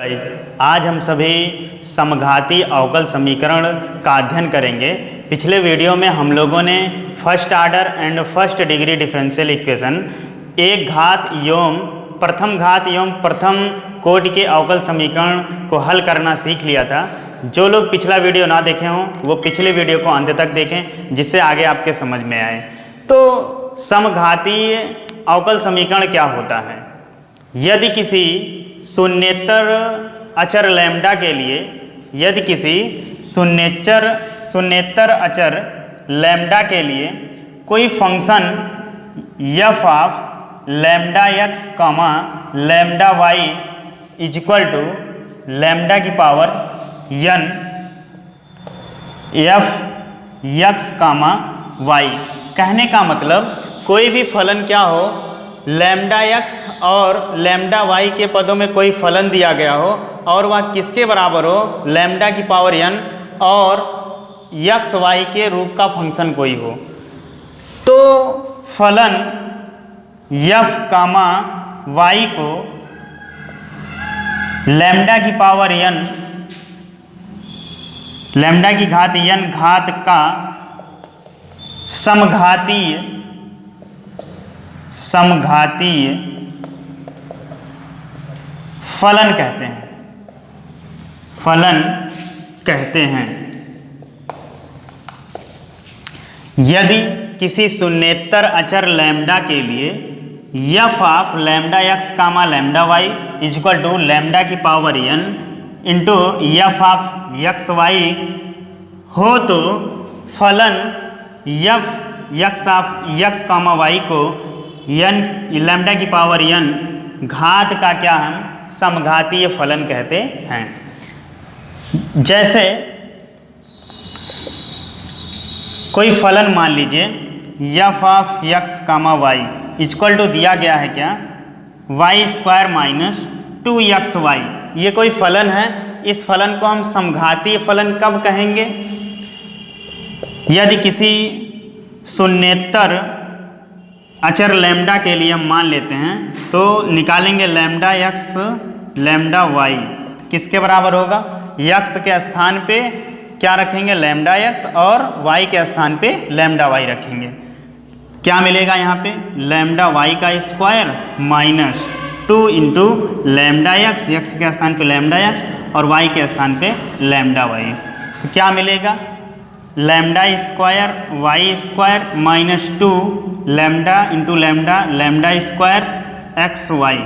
आज हम सभी समघाती अवकल समीकरण का अध्ययन करेंगे। पिछले वीडियो में हम लोगों ने first order and first degree differential equation एक घात एवं प्रथम घात एवं प्रथम कोटि के अवकल समीकरण को हल करना सीख लिया था। जो लोग पिछला वीडियो ना देखे हों वो पिछले वीडियो को अंत तक देखें, जिससे आगे आपके समझ में आए। तो समघातीय अवकल समीकरण क्या होता है? यदि किसी शून्येतर अचर लैम्डा के लिए, यदि किसी शून्येतर अचर लैम्डा के लिए कोई function f of lambda x comma lambda y equal to lambda की power n f x comma y, कहने का मतलब कोई भी फलन क्या हो, लैम्डा x और लैम्डा y के पदों में कोई फलन दिया गया हो और वह किसके बराबर हो, लैम्डा की पावर n और x y के रूप का फंक्शन कोई हो, तो फलन f कामा y को लैम्डा की पावर n, लैम्डा की घात n घात का समघातीय फलन कहते हैं, फलन कहते हैं। यदि किसी शून्येतर अचर लैम्डा के लिए f of lambda x comma lambda y equal to lambda की power n into f of x y हो, तो फलन f x of x comma y को n लैम्डा की पावर n घात का क्या हम समघातीय फलन कहते हैं। जैसे कोई फलन मान लीजिए f of x comma y equal to दिया गया है क्या, y स्क्वायर माइनस 2xy, ये कोई फलन है। इस फलन को हम समघातीय फलन कब कहेंगे? यदि किसी शून्येतर अचर लैम्डा के लिए हम मान लेते हैं तो निकालेंगे लैम्डा x लैम्डा y किसके बराबर होगा, x के स्थान पे क्या रखेंगे, लैम्डा x और y के स्थान पे लैम्डा y रखेंगे। क्या मिलेगा यहाँ पे, लैम्डा y का square minus 2 into lambda x के स्थान पे लैम्डा x और y के स्थान पे लैम्डा y, तो क्या मिलेगा, lambda square y square minus 2 lambda into lambda lambda square x y,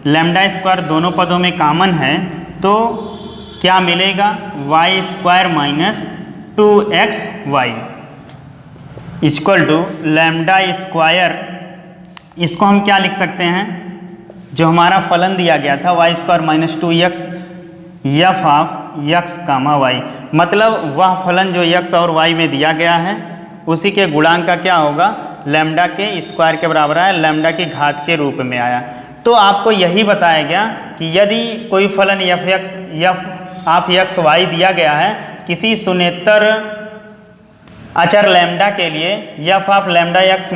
lambda square दोनों पदों में कॉमन है तो क्या मिलेगा, y square minus 2xy equal to lambda square. इसको हम क्या लिख सकते हैं, जो हमारा फलन दिया गया था y square minus 2x f of x comma y, मतलब वह फलन जो x और y में दिया गया है उसी के गुणांक का क्या होगा, लैम्डा के स्क्वायर के बराबर आया, लैम्डा की घात के रूप में आया। तो आपको यही बताया गया कि यदि कोई फलन f ऑफ x y दिया गया है किसी शून्येतर अचर लैम्डा के लिए f of lambda x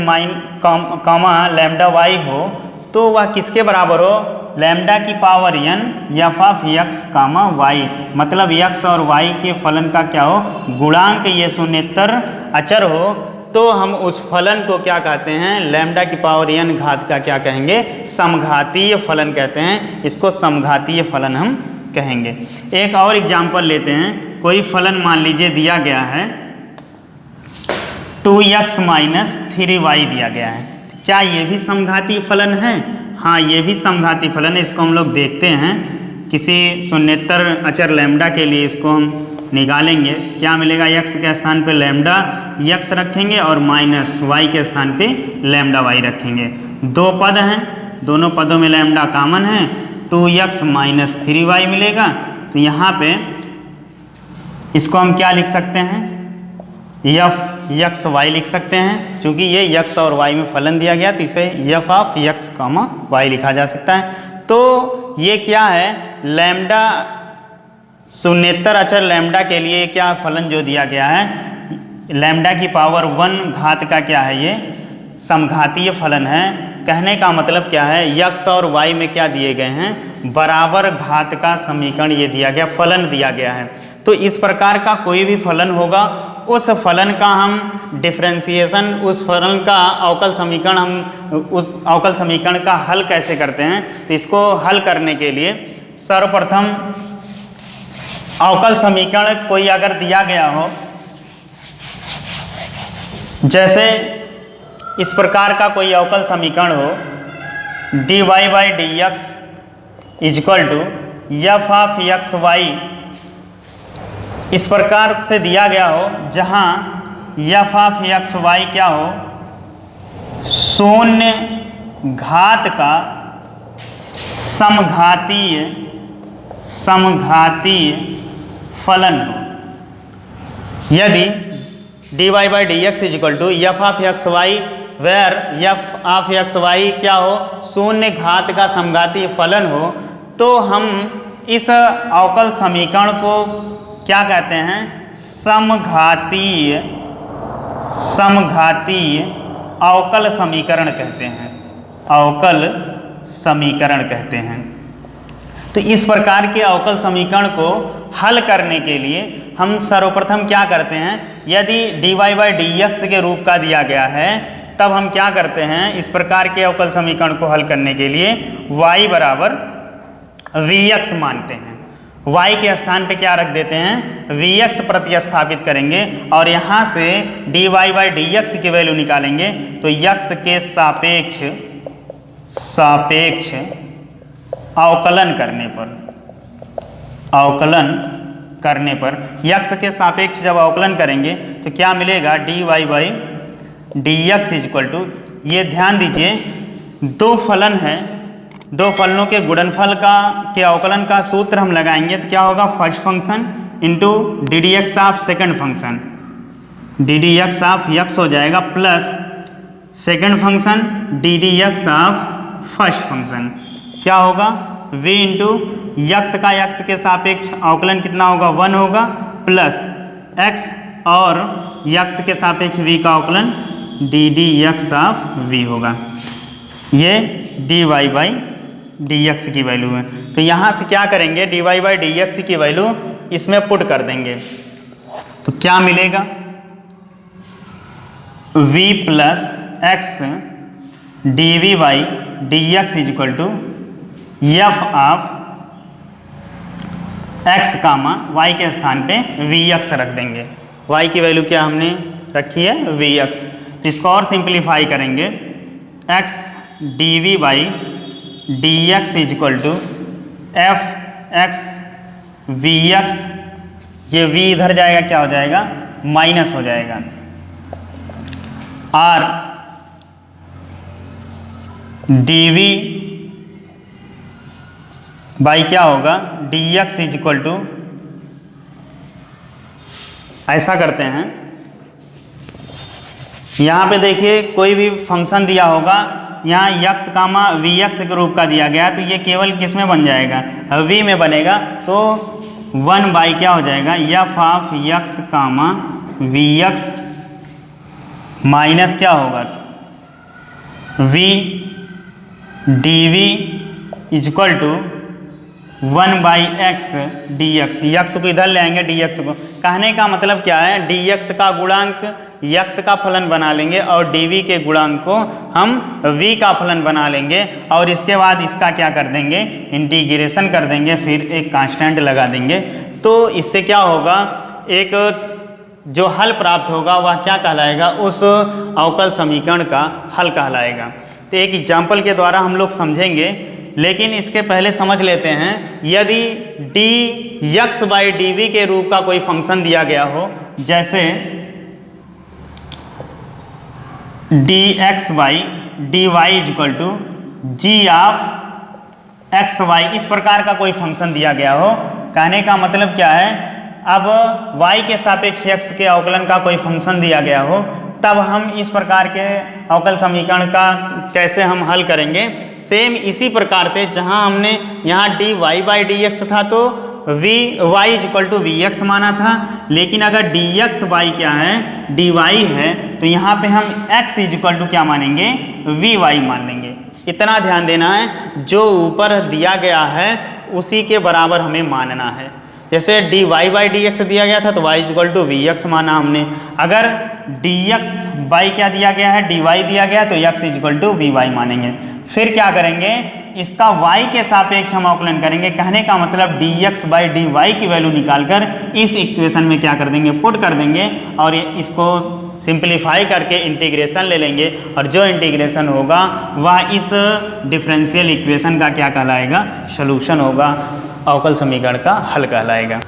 comma lambda y हो, तो वह किसके बराबर हो, लैम्डा की power n f of x comma y, मतलब x और y के फलन का क्या हो, गुणांक ये शून्येतर अचर हो, तो हम उस फलन को क्या कहते हैं, लैम्डा की पावर n घात का क्या कहेंगे, समघातीय फलन कहते हैं। इसको समघातीय फलन हम कहेंगे। एक और एग्जाम्पल लेते हैं। कोई फलन मान लीजिए दिया गया है 2x माइनस 3y दिया गया है, क्या ये भी समघातीय फलन है? हाँ, ये भी समघातीय फलन है। इसको हम लोग देखते हैं। किसी शून्येतर अचर लैम्डा के लिए इसको हम निकालेंगे, क्या मिलेगा, x के स्थान पे लैम्डा x रखेंगे और माइनस y के स्थान पे लैम्डा y रखेंगे। दो पद हैं, दोनों पदों में लैम्डा कॉमन है, 2x माइनस 3y मिलेगा। तो यहाँ पे इसको हम क्या लिख सकते हैं, f x y लिख सकते हैं। चूँकि ये x और y में फलन दिया गया तो इसे f of x comma y लिखा जा सकता है। तो ये क्या है, लैम्डा शून्येतर अचर लैम्डा के लिए क्या फलन जो दिया गया है, लैम्डा की पावर 1 घात का क्या है, ये समघातीय फलन है। कहने का मतलब क्या है, x और y में क्या दिए गए हैं, बराबर घात का समीकरण ये दिया गया, फलन दिया गया है। तो इस प्रकार का कोई भी फलन होगा, उस फलन का हम डिफरेंशिएशन, उस फलन का अवकल समीकरण, हम उस अवकल समीकरण का हल कैसे करते हैं। तो इसको हल करने के लिए सर्वप्रथम अवकल समीकरण कोई अगर दिया गया हो, जैसे इस प्रकार का कोई अवकल समीकरण हो, dy by D x is equal to F of x y, इस प्रकार से दिया गया हो जहाँ एफ ऑफ एक्स वाई क्या हो, शून्य घात का समघातीय फलन हो। यदि dy by D x is equal to F of x y, where f of x y क्या हो, शून्य घात का समघातीय फलन हो, तो हम इस अवकल समीकरण को क्या कहते हैं, समघातीय अवकल समीकरण कहते हैं, अवकल समीकरण कहते हैं। तो इस प्रकार के अवकल समीकरण को हल करने के लिए हम सर्वप्रथम क्या करते हैं, यदि dy बाई डी एक्स के रूप का दिया गया है, तब हम क्या करते हैं, इस प्रकार के अवकल समीकरण को हल करने के लिए y बराबर vx मानते हैं। y के स्थान पे क्या रख देते हैं, vx प्रतिस्थापित करेंगे और यहाँ से dy बाई डी एक्स की वैल्यू निकालेंगे। तो x के सापेक्ष अवकलन करने पर x के सापेक्ष जब अवकलन करेंगे तो क्या मिलेगा, dy by D x is equal to, ये ध्यान दीजिए दो फलन है, दो फलनों के गुणनफल के अवकलन का सूत्र हम लगाएंगे तो क्या होगा, first function into D d x of second function, D d x of x हो जाएगा plus second function D d x of first function, क्या होगा v इंटू यक्स का x के सापेक्ष अवकलन कितना होगा, 1 होगा, प्लस x और x के सापेक्ष v का अवकलन d d x of v होगा। ये dy बाई डी एक्स की वैल्यू है। तो यहाँ से क्या करेंगे, dy बाई डी एक्स की वैल्यू इसमें पुट कर देंगे तो क्या मिलेगा, v plus x D we by D x is equal to F of x comma y के स्थान पे vx रख देंगे। y की वैल्यू क्या हमने रखी है, vx। इसको और सिंप्लीफाई करेंगे, x dv by D x is equal to f x vx, ये v इधर जाएगा क्या हो जाएगा, माइनस हो जाएगा, और dv बाई क्या होगा, डी एक्स इजक्वल टू, ऐसा करते हैं, यहाँ पे देखिए कोई भी फंक्शन दिया होगा, यहाँ यक्स कामा वी एक्स के रूप का दिया गया तो ये केवल किस में बन जाएगा, v में बनेगा। तो 1 बाई क्या हो जाएगा, f of x comma v x minus क्या होगा, v d v is equal to 1 by x D x, x को इधर ले आएंगे डी एक्स को। कहने का मतलब क्या है, डी एक्स का गुणांक यक्स का फलन बना लेंगे और डी वी के गुणांक को हम v का फलन बना लेंगे और इसके बाद इसका क्या कर देंगे, इंटीग्रेशन कर देंगे, फिर एक कांस्टेंट लगा देंगे। तो इससे क्या होगा, एक जो हल प्राप्त होगा वह क्या कहलाएगा, उस अवकल समीकरण का हल कहलाएगा। तो एक एग्जाम्पल के द्वारा हम लोग समझेंगे, लेकिन इसके पहले समझ लेते हैं, यदि d x by d v के रूप का कोई फंक्शन दिया गया हो, जैसे d x by d y is equal to g of x y, इस प्रकार का कोई फंक्शन दिया गया हो। कहने का मतलब क्या है, अब y के सापेक्ष x के अवकलन का कोई फंक्शन दिया गया हो, तब हम इस प्रकार के अवकल समीकरण का कैसे हम हल करेंगे, सेम इसी प्रकार से जहां हमने यहाँ d Y by D x था तो y equal to v x माना था, लेकिन अगर डी एक्स वाई क्या है, डी वाई है, तो यहाँ पे हम x इक्वल टू क्या मानेंगे, वी वाई मान लेंगे। इतना ध्यान देना है, जो ऊपर दिया गया है उसी के बराबर हमें मानना है। जैसे dy बाई डी एक्स दिया गया था तो y equal to v x माना हमने। अगर dx बाई क्या दिया गया है, dy दिया गया तो x equal to v y मानेंगे। फिर क्या करेंगे, इसका y के सापेक्ष हम अवकलन करेंगे। कहने का मतलब dx बाई डी की वैल्यू निकालकर इस इक्वेशन में क्या कर देंगे, पुट कर देंगे और इसको सिंप्लीफाई करके इंटीग्रेशन ले लेंगे और जो इंटीग्रेशन होगा वह इस डिफरेंशियल इक्वेशन का क्या कहलाएगा, सोल्यूशन होगा, अवकल समीकरण का हल कहलाएगा।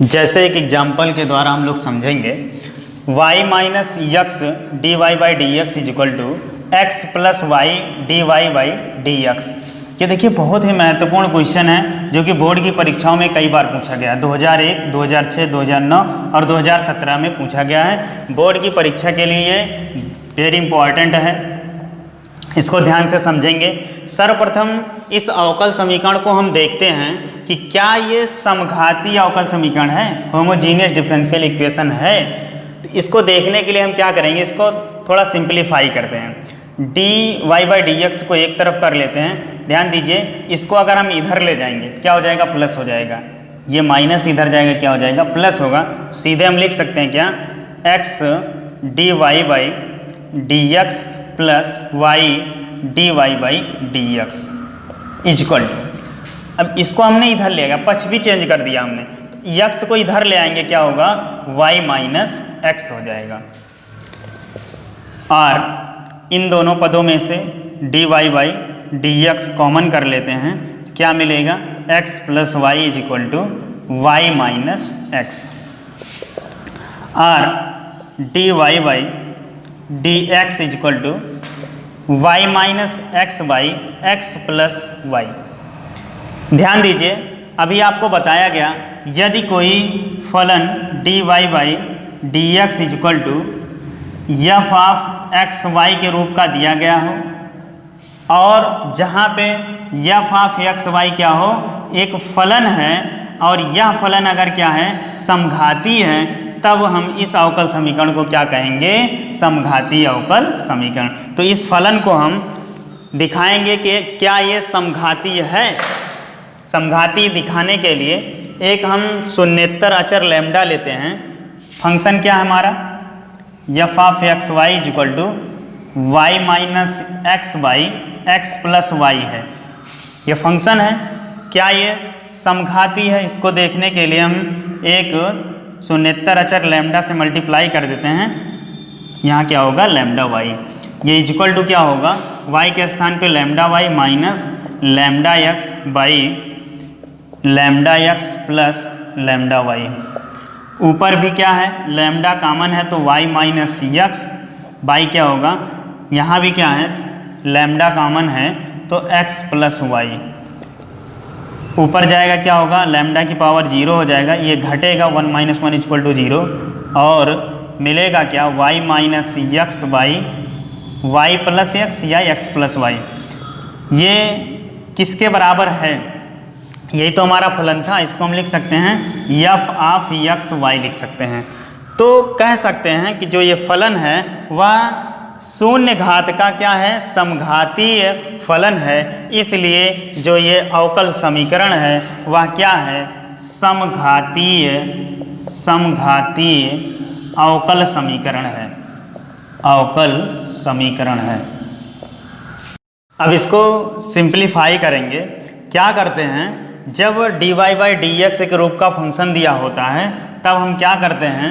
जैसे एक एग्जाम्पल के द्वारा हम लोग समझेंगे, y minus x d Y by D x is equal to x plus y d Y by D x. ये देखिए बहुत ही महत्वपूर्ण क्वेश्चन है जो कि बोर्ड की परीक्षाओं में कई बार पूछा गया है। 2001, 2006, 2009 और 2017 में पूछा गया है। बोर्ड की परीक्षा के लिए ये वेरी इंपॉर्टेंट है, इसको ध्यान से समझेंगे। सर्वप्रथम इस अवकल समीकरण को हम देखते हैं कि क्या ये समघातीय अवकल समीकरण है, होमोजीनियस डिफरेंशियल इक्वेशन है। तो इसको देखने के लिए हम क्या करेंगे, इसको थोड़ा सिंप्लीफाई करते हैं। D Y by D x को एक तरफ कर लेते हैं। ध्यान दीजिए, इसको अगर हम इधर ले जाएंगे क्या हो जाएगा, प्लस हो जाएगा। ये माइनस इधर जाएगा, क्या हो जाएगा, प्लस होगा। सीधे हम लिख सकते हैं क्या, x d Y by D x plus y d Y by D x equal to, अब इसको हमने इधर ले गया, पक्ष भी चेंज कर दिया हमने, यक्स को इधर ले आएंगे क्या होगा, वाई माइनस एक्स हो जाएगा। और इन दोनों पदों में से D Y by D X common कर लेते हैं, क्या मिलेगा, X plus Y is equal to Y minus X. और D Y by D x is equal to Y minus x by x plus Y. ध्यान दीजिए, अभी आपको बताया गया यदि कोई फलन D Y by D x is equal to F of x Y के रूप का दिया गया हो और जहाँ पे एफ ऑफ एक्स वाई क्या हो, एक फलन है और यह फलन अगर क्या है, समघाती है, तब हम इस अवकल समीकरण को क्या कहेंगे, समघातीय अवकल समीकरण। तो इस फलन को हम दिखाएंगे कि क्या ये समघातीय है। समघातीय दिखाने के लिए एक हम शून्येतर अचर लैम्डा लेते हैं। फंक्शन क्या है हमारा, f of x y is equal to Y minus x by x plus y है। ये फंक्शन है, क्या ये समघाती है, इसको देखने के लिए हम एक शून्येतर अचर लैम्डा से मल्टीप्लाई कर देते हैं। यहाँ क्या होगा, लैम्डा वाई, ये इज इक्वल टू क्या होगा, वाई के स्थान पे lambda y minus lambda x by lambda x plus lambda y. ऊपर भी क्या है, लैम्डा कॉमन है तो वाई माइनस एक्स बाई क्या होगा, यहाँ भी क्या है, लैम्डा कॉमन है तो एक्स प्लस वाई। ऊपर जाएगा क्या होगा, लैम्डा की पावर 0 हो जाएगा, ये घटेगा 1 माइनस 1 इक्वल टू 0 और मिलेगा क्या, y minus x by y plus x या एक्स प्लस वाई। ये किसके बराबर है, यही तो हमारा फलन था, इसको हम लिख सकते हैं एफ ऑफ एक्स वाई लिख सकते हैं। तो कह सकते हैं कि जो ये फलन है वह शून्य घात का क्या है, समघातीय फलन है। इसलिए जो ये अवकल समीकरण है वह क्या है, समघातीय अवकल समीकरण है, अवकल समीकरण है। अब इसको सिंप्लीफाई करेंगे। क्या करते हैं, जब d Y by D x के रूप का फंक्शन दिया होता है तब हम क्या करते हैं,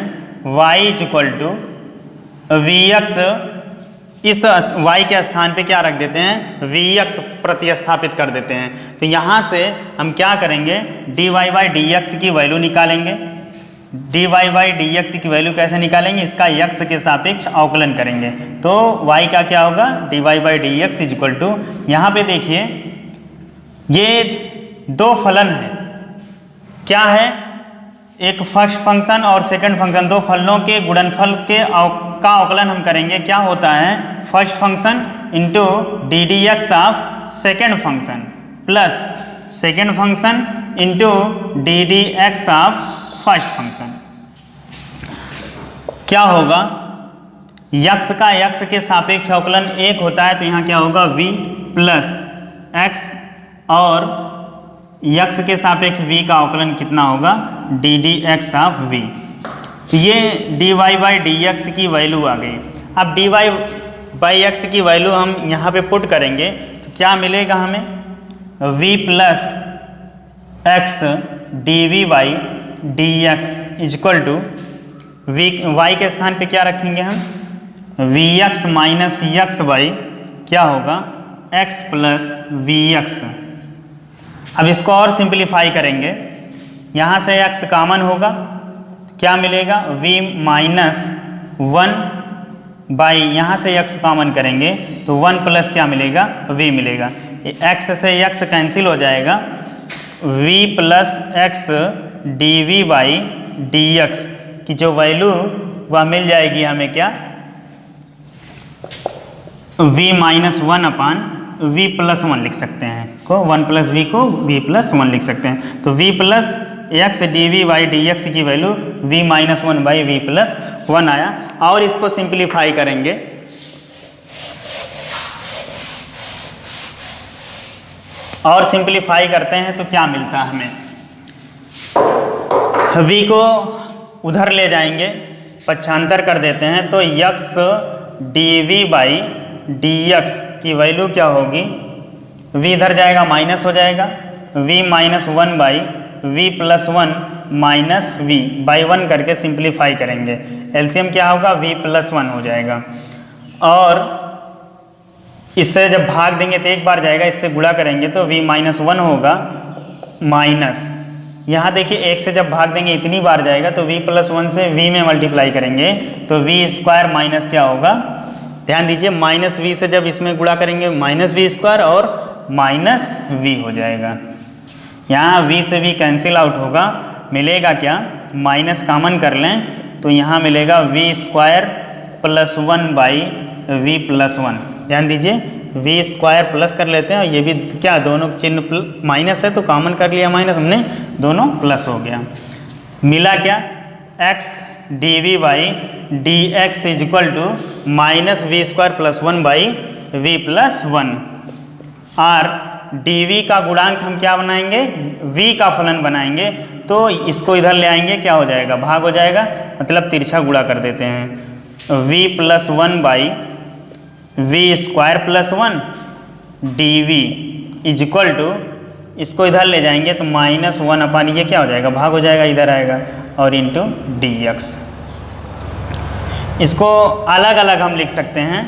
y is equal to v x, इस y के स्थान पे क्या रख देते हैं, वी एक्स प्रतिस्थापित कर देते हैं। तो यहाँ से हम क्या करेंगे, d Y by D x की वैल्यू निकालेंगे। D Y by D x की वैल्यू कैसे निकालेंगे, इसका x के सापेक्ष अवकलन करेंगे। तो y का क्या होगा, d Y by D x is equal to, यहाँ पे देखिए ये दो फलन है, क्या है, एक फर्स्ट फंक्शन और सेकंड फंक्शन, दो फलनों के गुणनफल का अवकलन हम करेंगे। क्या होता है, first function into D d x of second function plus second function into D d x of first function. क्या होगा, यक्स का यक्स के सापेक्ष अवकलन 1 होता है तो यहाँ क्या होगा v, प्लस एक्स और यक्स के सापेक्ष v का अवकलन कितना होगा, D d x of v। ये dy बाई डी एक्स की वैल्यू आ गई। अब dy बाई एक्स की वैल्यू हम यहाँ पे पुट करेंगे तो क्या मिलेगा हमें, v plus x D we by D x is equal to v, y के स्थान पे क्या रखेंगे हम, v x minus x by क्या होगा, x प्लस वी एक्स। अब इसको और सिंप्लीफाई करेंगे, यहाँ से x कॉमन होगा, क्या मिलेगा, v माइनस 1 बाई यहाँ से x कॉमन करेंगे तो 1 प्लस क्या मिलेगा, v मिलेगा। x से x कैंसिल हो जाएगा, v plus x D we by D x की जो वैल्यू वह मिल जाएगी हमें क्या, v minus 1 upon v plus 1 लिख सकते हैं, को 1 प्लस v को v प्लस 1 लिख सकते हैं। तो v plus x D we by D x की value v minus 1 by v plus 1 आया। और इसको सिंप्लीफाई करेंगे, और सिंप्लीफाई करते हैं तो क्या मिलता है हमें, v को उधर ले जाएंगे, पक्षांतर कर देते हैं तो x d we by D x की वैल्यू क्या होगी, v इधर जाएगा माइनस हो जाएगा, v minus 1 by v plus 1 minus v by 1 करके सिंप्लीफाई करेंगे, एलसीएम क्या होगा, v प्लस 1 हो जाएगा। और इससे जब भाग देंगे तो एक बार जाएगा, इससे गुणा करेंगे तो v माइनस 1 होगा माइनस, यहाँ देखिए एक से जब भाग देंगे इतनी बार जाएगा तो v प्लस 1 से v में मल्टीप्लाई करेंगे तो v स्क्वायर माइनस क्या होगा, ध्यान दीजिए माइनस v से जब इसमें गुणा करेंगे माइनस v स्क्वायर और माइनस v हो जाएगा। यहाँ v से v कैंसिल आउट होगा, मिलेगा क्या, माइनस कॉमन कर लें तो यहाँ मिलेगा v square plus 1 by v plus 1। ध्यान दीजिए v स्क्वायर प्लस कर लेते हैं और ये भी क्या, दोनों चिन्ह माइनस है तो कॉमन कर लिया माइनस हमने, दोनों प्लस हो गया। मिला क्या, x d we by D x is equal to minus v square plus 1 by v plus 1। और डी वी का गुणांक हम क्या बनाएंगे, v का फलन बनाएंगे तो इसको इधर ले आएंगे, क्या हो जाएगा, भाग हो जाएगा, मतलब तिरछा गुणा कर देते हैं, v plus 1 by v square plus 1 D v is equal to, इसको इधर ले जाएंगे तो माइनस 1 अपान ये क्या हो जाएगा, भाग हो जाएगा, इधर आएगा, और इंटू डी एक्स। इसको अलग अलग हम लिख सकते हैं,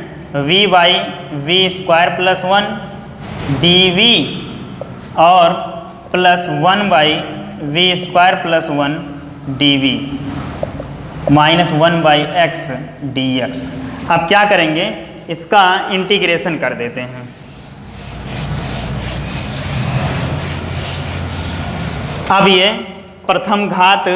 v by V square plus 1 D V और plus 1 by V square plus 1 D V minus 1 by x D X. अब क्या करेंगे, इसका इंटीग्रेशन कर देते हैं। अब ये प्रथम घात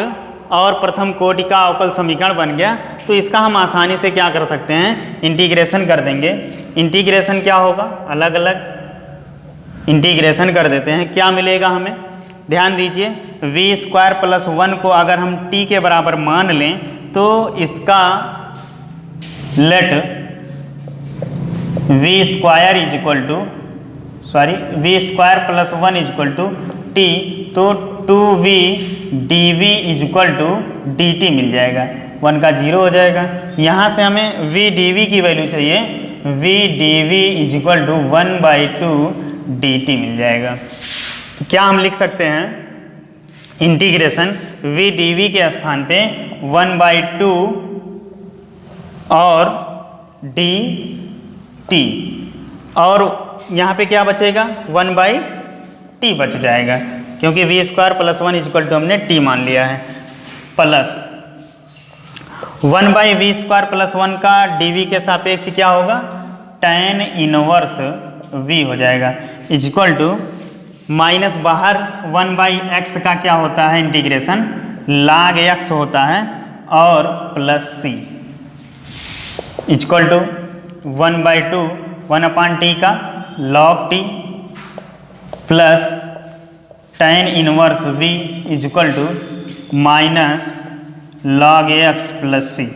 और प्रथम कोटि का अवकल समीकरण बन गया, तो इसका हम आसानी से क्या कर सकते हैं, इंटीग्रेशन कर देंगे। इंटीग्रेशन क्या होगा, अलग अलग इंटीग्रेशन कर देते हैं, क्या मिलेगा हमें, ध्यान दीजिए वी स्क्वायर प्लस 1 को अगर हम t के बराबर मान लें तो इसका let v square is equal to v square plus 1 is equal to t, तो 2v dv is equal to dt मिल जाएगा, 1 का 0 हो जाएगा। यहाँ से हमें v dv की वैल्यू चाहिए, v dv is equal to 1/2 dt मिल जाएगा। तो क्या हम लिख सकते हैं, इंटीग्रेशन v dv के स्थान पे 1/2 और dt, और यहाँ पे क्या बचेगा, 1/t बच जाएगा, क्योंकि v square plus 1 is equal to हमने t मान लिया है, प्लस 1/v स्क्वायर प्लस 1 का dv के सापेक्ष क्या होगा, tan इनवर्स v हो जाएगा, इज इक्वल टू माइनस बाहर 1/x का क्या होता है इंटीग्रेशन, log x होता है, और plus c is equal to 1/2 1/t का log t plus tan inverse v is equal to minus log x plus c।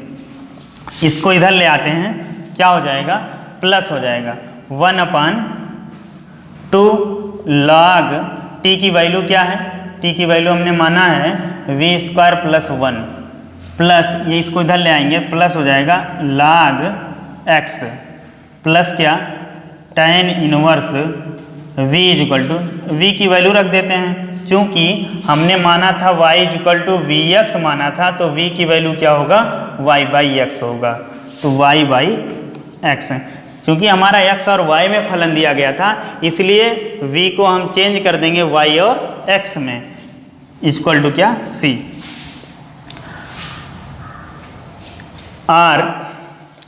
इसको इधर ले आते हैं, क्या हो जाएगा, प्लस हो जाएगा 1/, टू लॉग टी की वैल्यू क्या है, टी की वैल्यू हमने माना है v² प्लस 1 प्लस ये इसको इधर ले आएंगे प्लस हो जाएगा log x प्लस क्या tan inverse v equal to v की वैल्यू रख देते हैं, क्योंकि हमने माना था y इक्वल टू vx माना था, तो v की वैल्यू क्या होगा y/x होगा, तो y/x क्योंकि हमारा x और y में फलन दिया गया था, इसलिए v को हम चेंज कर देंगे y और x में, इक्वल टू क्या c।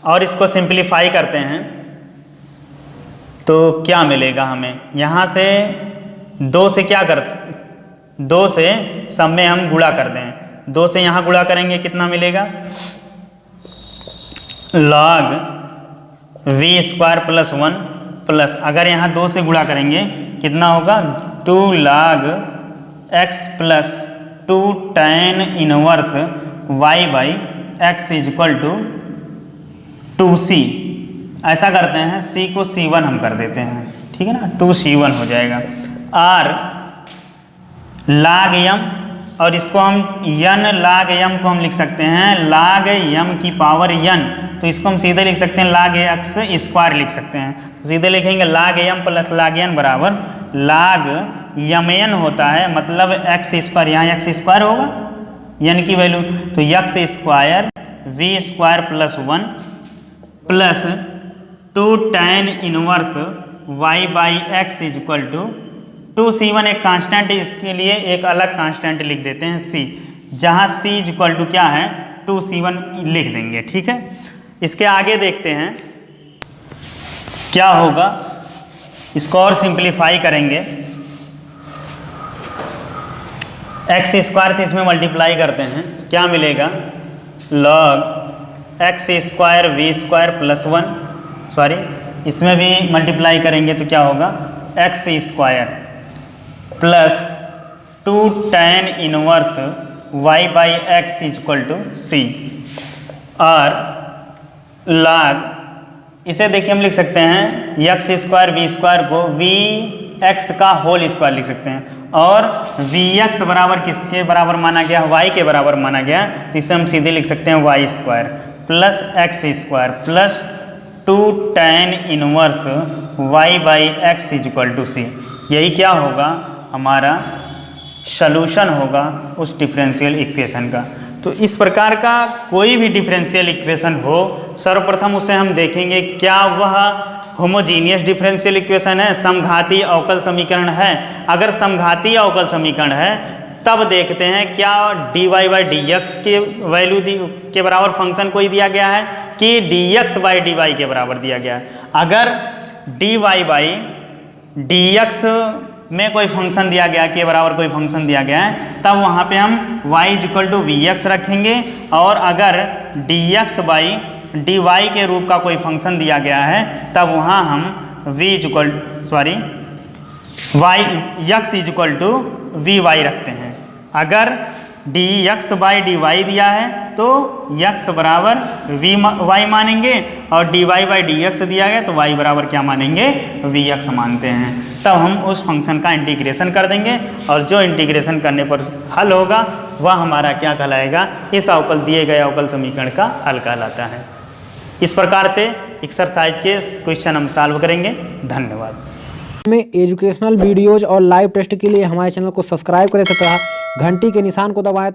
और इसको सिंप्लीफाई करते हैं तो क्या मिलेगा हमें, यहाँ से 2 से क्या करते, 2 से सब में हम गुणा कर दें, 2 से यहाँ गुणा करेंगे कितना मिलेगा log v² प्लस 1 प्लस अगर यहाँ 2 से गुणा करेंगे कितना होगा 2 log x plus 2 tan inverse y/x is equal to 2c। ऐसा करते हैं c को c1 हम कर देते हैं, ठीक है ना, 2c1 हो जाएगा। r log m और इसको हम n log m को हम लिख सकते हैं log m की पावर n, तो इसको हम सीधे लिख सकते हैं log x² लिख सकते हैं, तो सीधे लिखेंगे log m plus log n बराबर log mn होता है, मतलब x², यहाँ x² होगा n की वैल्यू, तो x² v² plus 1 plus 2 tan inverse y/x is equal to 2c1 एक कांस्टेंट है, इसके लिए एक अलग कांस्टेंट लिख देते हैं c, जहाँ c इज इक्वल टू क्या है 2c1 लिख देंगे, ठीक है। इसके आगे देखते हैं क्या होगा, इसको और सिंप्लीफाई करेंगे, x² तो इसमें मल्टीप्लाई करते हैं, क्या मिलेगा log x² v² plus 1, sorry इसमें भी मल्टीप्लाई करेंगे तो क्या होगा x² plus 2 tan inverse y/x is equal to c। और log इसे देखिए हम लिख सकते हैं x² v² को vx का होल स्क्वायर लिख सकते हैं, और vx बराबर किसके बराबर माना गया, y के बराबर माना गया, तो इसे हम सीधे लिख सकते हैं y² plus x² plus 2 tan inverse y/x is equal to c। यही क्या होगा हमारा सॉल्यूशन होगा उस डिफरेंशियल इक्वेशन का। तो इस प्रकार का कोई भी डिफरेंशियल इक्वेशन हो, सर्वप्रथम उसे हम देखेंगे क्या वह होमोजीनियस डिफरेंशियल इक्वेशन है, समघाती अवकल समीकरण है। अगर समघाती अवकल समीकरण है तब देखते हैं क्या dy/dx के वैल्यू के बराबर फंक्शन कोई दिया गया है कि dx/dy के बराबर दिया गया है। अगर dy/dx में कोई फंक्शन दिया गया के बराबर कोई फंक्शन दिया गया है, तब वहाँ पे हम y इक्वल टू vx रखेंगे, और अगर dx/dy के रूप का कोई फंक्शन दिया गया है तब वहाँ हम x is equal to vy रखते हैं। अगर dx/dy दिया है तो x बराबर y मानेंगे, और dy/dx दिया गया तो y बराबर क्या मानेंगे vx मानते हैं। तब हम उस फंक्शन का इंटीग्रेशन कर देंगे, और जो इंटीग्रेशन करने पर हल होगा वह हमारा क्या कहलाएगा, इस अवकल दिए गए अवकल समीकरण का हल कहलाता है। इस प्रकार से एक्सरसाइज के क्वेश्चन हम सॉल्व करेंगे। धन्यवाद। में एजुकेशनल वीडियोज और लाइव टेस्ट के लिए हमारे चैनल को सब्सक्राइब करें तथा घंटी के निशान को दबाएं।